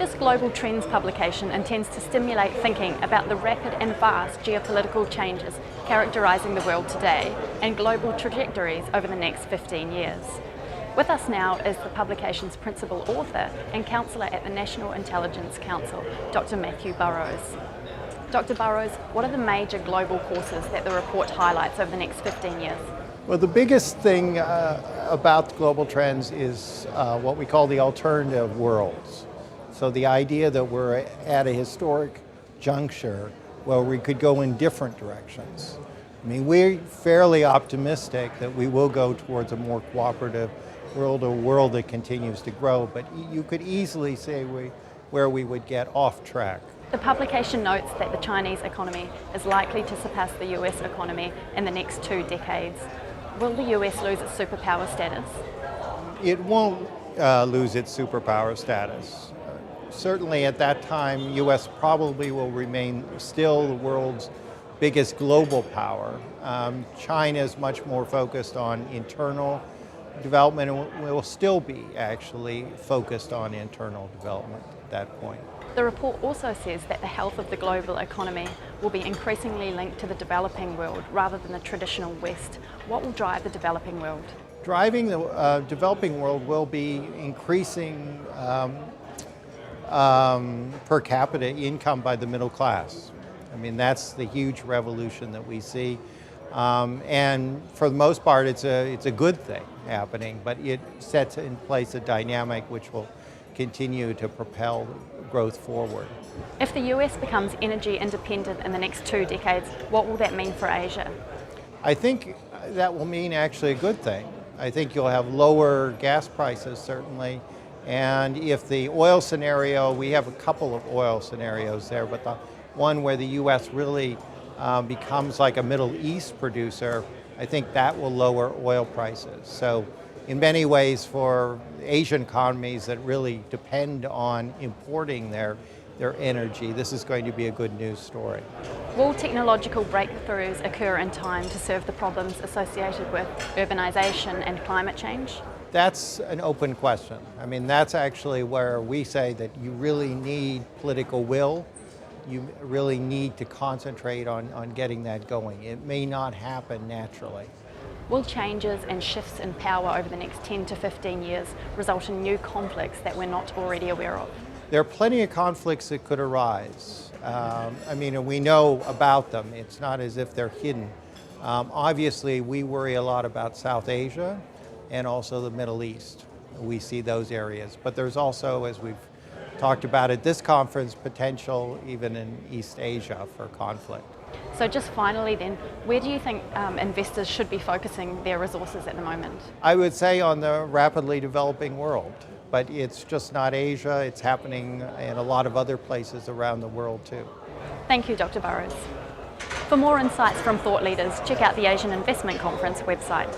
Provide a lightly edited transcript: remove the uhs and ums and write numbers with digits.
This Global Trends publication intends to stimulate thinking about the rapid and vast geopolitical changes characterising the world today and global trajectories over the next 15 years. With us now is the publication's principal author and counsellor at the National Intelligence Council, Dr. Mathew Burrows. Dr. Burrows, what are the major global forces that the report highlights over the next 15 years? Well, the biggest thing about global trends is what we call the alternative worlds. So the idea that we're at a historic juncture where we could go in different directions. I mean, we're fairly optimistic that we will go towards a more cooperative world, a world that continues to grow, but you could easily say where we would get off track. The publication notes that the Chinese economy is likely to surpass the US economy in the next 2 decades. Will the US lose its superpower status? It won't lose its superpower status. Certainly at that time, US probably will remain still the world's biggest global power. China is much more focused on internal development and will still be actually focused on internal development at that point. The report also says that the health of the global economy will be increasingly linked to the developing world rather than the traditional West. What will drive the developing world? Driving the developing world will be increasing per capita income by the middle class. I mean, that's the huge revolution that we see. And for the most part, it's a good thing happening, but it sets in place a dynamic which will continue to propel growth forward. If the US becomes energy independent in the next 2 decades, what will that mean for Asia? I think that will mean actually a good thing. I think you'll have lower gas prices, certainly. And if the oil scenario, we have a couple of oil scenarios there, but the one where the US really becomes like a Middle East producer, I think that will lower oil prices. So in many ways for Asian economies that really depend on importing their energy, this is going to be a good news story. Will technological breakthroughs occur in time to serve the problems associated with urbanization and climate change? That's an open question. I mean, that's actually where we say that you really need political will. You really need to concentrate on getting that going. It may not happen naturally. Will changes and shifts in power over the next 10 to 15 years result in new conflicts that we're not already aware of? There are plenty of conflicts that could arise. I mean, and we know about them. It's not as if they're hidden. Obviously, we worry a lot about South Asia and also the Middle East. We see those areas. But there's also, as we've talked about at this conference, potential even in East Asia for conflict. So just finally then, where do you think investors should be focusing their resources at the moment? I would say on the rapidly developing world, but it's just not Asia, it's happening in a lot of other places around the world too. Thank you, Dr. Burrows. For more insights from thought leaders, check out the Asian Investment Conference website.